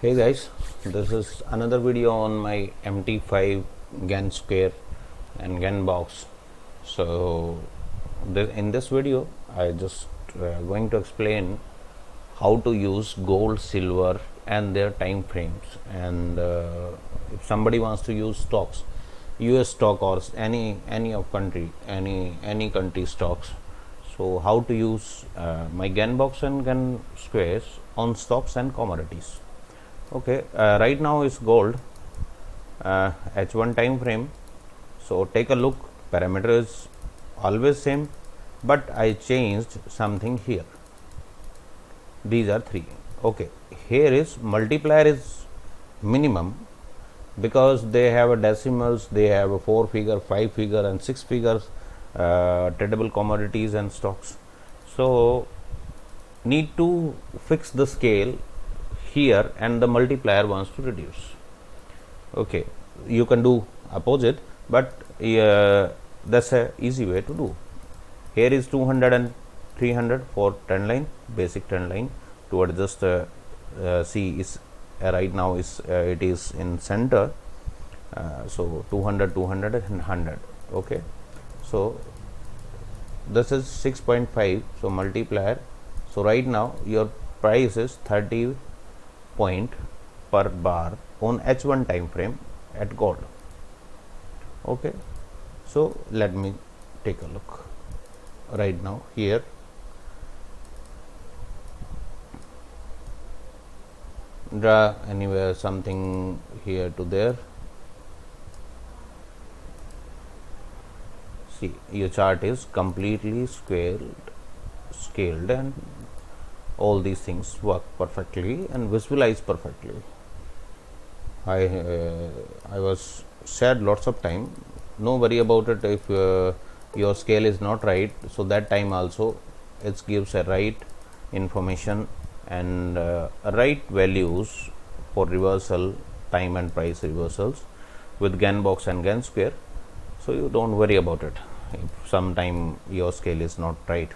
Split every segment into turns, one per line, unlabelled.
Hey guys, this is another video on my MT5 GAN square and GAN box. So in this video I just going to explain how to use gold, silver and their time frames, and if somebody wants to use stocks, US stock or any country stocks, so how to use my GAN box and GAN squares on stocks and commodities. Okay, right now is gold, H1 time frame. So take a look, parameter is always same, but I changed something here. These are three. Okay, here is multiplier is minimum because they have a decimals, they have a 4 figure, 5 figure and 6 figures tradable commodities and stocks. So need to fix the scale here and the multiplier wants to reduce. Okay, you can do opposite, but that's a easy way to do. Here is 200 and 300 for trend line, basic trend line to adjust C is right now is it is in center, so 200 200 and 100. Okay, so this is 6.5, so multiplier, so right now your price is 30 point per bar on H1 time frame at gold. Okay, so let me take a look right now here. Draw anywhere something here to there. See, your chart is completely scaled and all these things work perfectly and visualize perfectly. I was said lots of time, no worry about it if your scale is not right, so that time also it gives a right information and right values for reversal, time and price reversals with GAN box and GAN square. So you don't worry about it if sometime your scale is not right,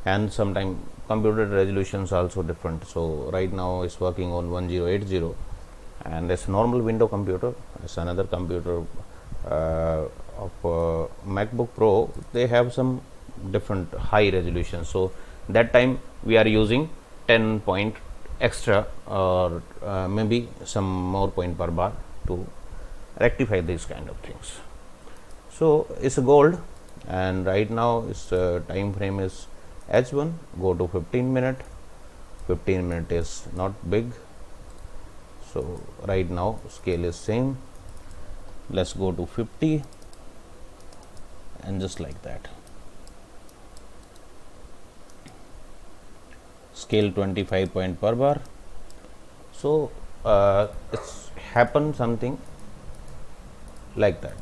and sometime computer resolutions also different. So right now it's working on 1080, and it's normal window computer. It's another computer of MacBook Pro, they have some different high resolution, so that time we are using 10 point extra or maybe some more point per bar to rectify these kind of things. So it's a gold, and right now its time frame is H1. Go to 15 minute. 15 minute is not big, so right now scale is same. Let's go to 50 and just like that, scale 25 point per bar. So it's happened something like that.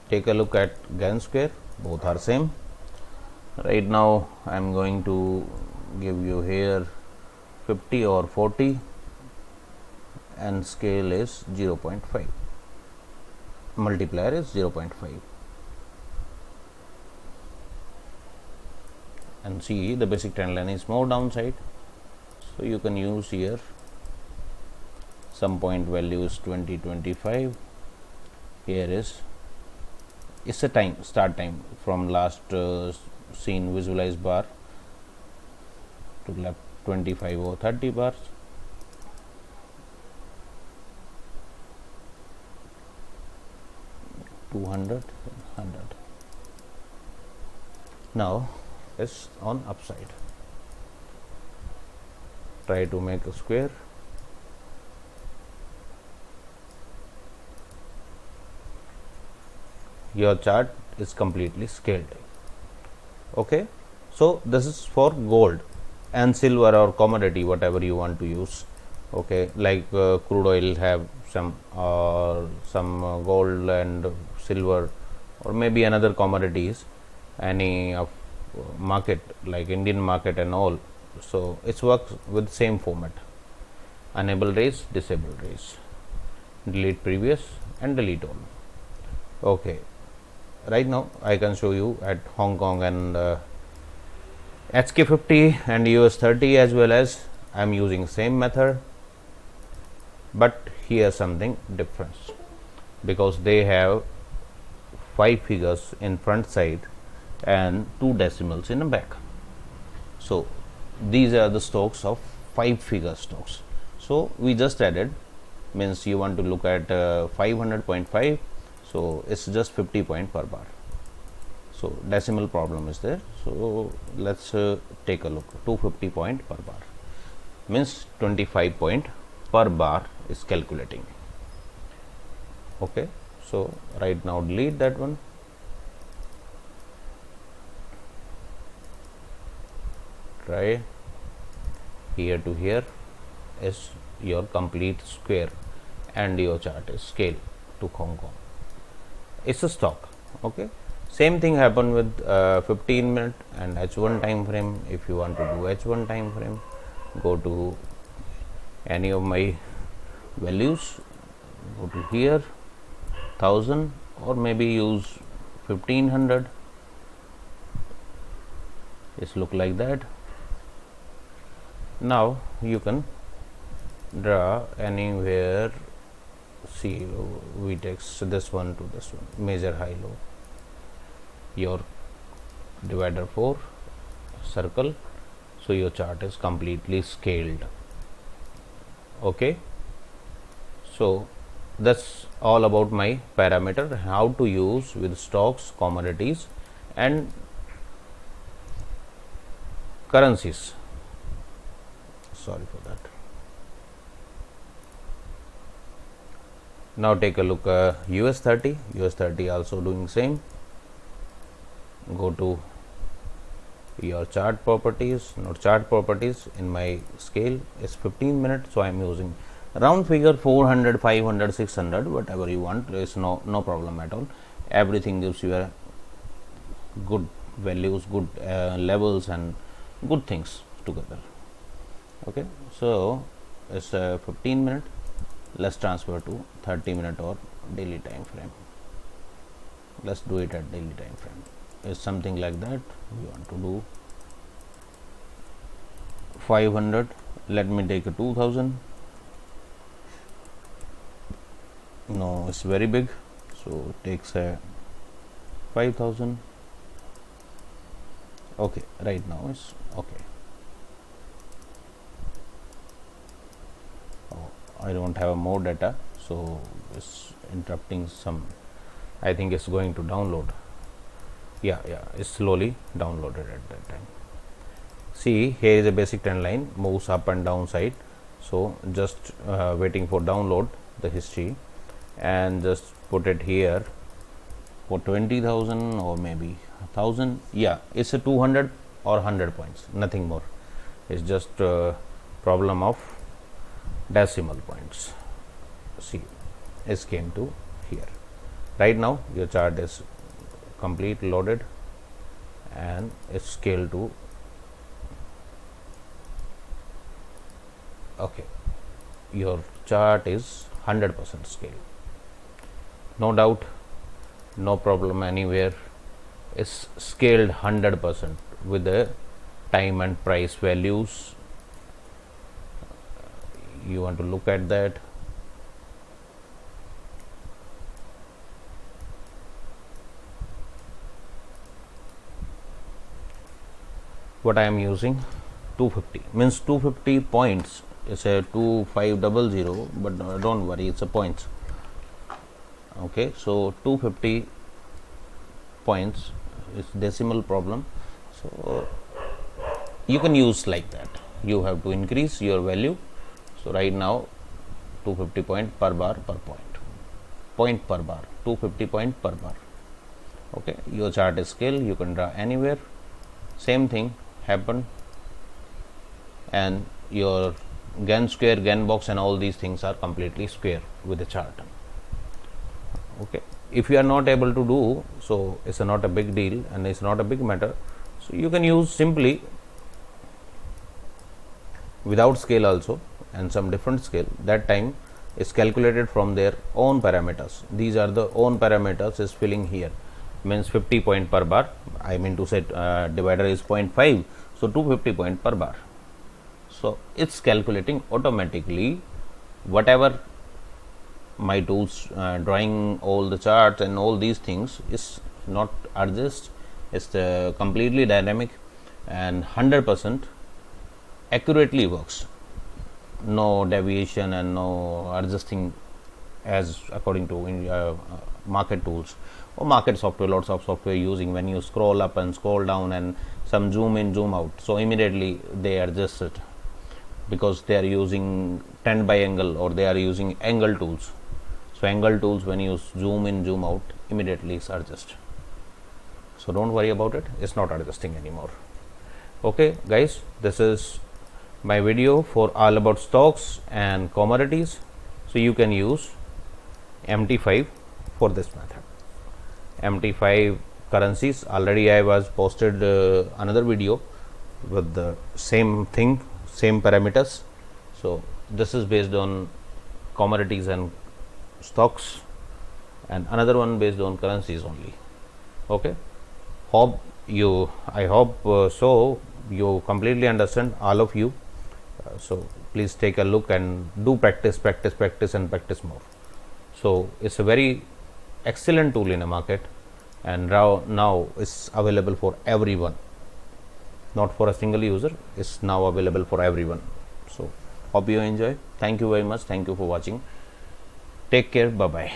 Take a look at GAN square, both are same. Right now I am going to give you here 50 or 40 and scale is 0.5, multiplier is 0.5, and see the basic trend line is more downside, so you can use here some point value is 2025. Here is it's a time, start time from last seen visualized bar to left 25 or 30 bars. $200. Now it's on upside. Try to make a square. Your chart is completely scaled. Okay, so this is for gold and silver or commodity, whatever you want to use. Okay, like crude oil have some or some gold and silver, or maybe another commodities, any of market like Indian market and all. So it works with same format: enable raise, disable raise, delete previous and delete all. Okay, right now I can show you at Hong Kong and HK50 and US 30 as well as I am using same method, but here something difference, because they have 5 figures in front side and 2 decimals in the back. So these are the stocks of 5 figure stocks. So we just added, means you want to look at 500.5, so it's just 50 point per bar. So decimal problem is there. So let's take a look. 250 point per bar means 25 point per bar is calculating. Okay, so right now delete that one. Try here to here is your complete square, and your chart is scale to Hong Kong. It's a stock. Okay, same thing happen with 15 minute and H1 time frame. If you want to do H1 time frame, go to any of my values, go to here 1000 or maybe use 1500. Just look like that. Now you can draw anywhere. See, we take this one to this one, major, high, low, your divider 4 circle, so your chart is completely scaled. Okay, so that's all about my parameter, how to use with stocks, commodities and currencies. Sorry for that. Now take a look US 30. US 30 also doing same. Go to your chart properties. Not chart properties, in my scale is 15 minutes, so I am using round figure 400, 500, 600, whatever you want. There is no problem at all. Everything gives you a good values, good levels and good things together. Okay, so it's 15 minute. Let's transfer to 30 minute or daily time frame. Let's do it at daily time frame. It's something like that. We want to do 500. Let me take a 2000. No, it's very big, so it takes a 5000. Okay, right now it's okay. I don't have more data, so it's interrupting some. I think it's going to download. Yeah, it's slowly downloaded at that time. See, here is a basic trend line, moves up and down side. So just waiting for download the history, and just put it here for 20,000 or maybe 1,000. Yeah, it's a 200 or 100 points, nothing more. It's just a problem of decimal points. See, it came to here. Right now your chart is complete loaded and it's scaled to okay. Your chart is 100% scale. No doubt, no problem anywhere. It's scaled 100% with the time and price values. You want to look at that. What I am using 250 means 250 points. It's a 2500, but don't worry, it's a points. Okay, so 250 points is decimal problem, so you can use like that. You have to increase your value. So right now 250 point per bar per point per bar, 250 point per bar. Okay, your chart is scale, you can draw anywhere. Same thing happen, and your Gann square, Gann box and all these things are completely square with the chart. Okay, if you are not able to do so, it's not a big deal and it's not a big matter. So you can use simply without scale also and some different scale. That time is calculated from their own parameters. These are the own parameters is filling here, means 50 point per bar. I mean to say divider is 0.5, so 250 point per bar. So it's calculating automatically whatever my tools drawing all the charts and all these things is not adjust. It's completely dynamic and 100% accurately works, no deviation and no adjusting as according to market tools or market software. Lots of software using, when you scroll up and scroll down and some zoom in zoom out, so immediately they adjust it because they are using 10 by angle or they are using angle tools. So angle tools, when you zoom in zoom out, immediately it's adjust. So don't worry about it, it's not adjusting anymore. Okay guys, this is my video for all about stocks and commodities. So you can use MT5 for this method. MT5 currencies, already I was posted another video with the same thing, same parameters. So this is based on commodities and stocks, and another one based on currencies only. Okay, I hope so you completely understand, all of you. So please take a look and do practice and practice more. So it's a very excellent tool in a market, and now it's available for everyone, not for a single user. It's now available for everyone. So hope you enjoy. Thank you very much. Thank you for watching. Take care. Bye bye.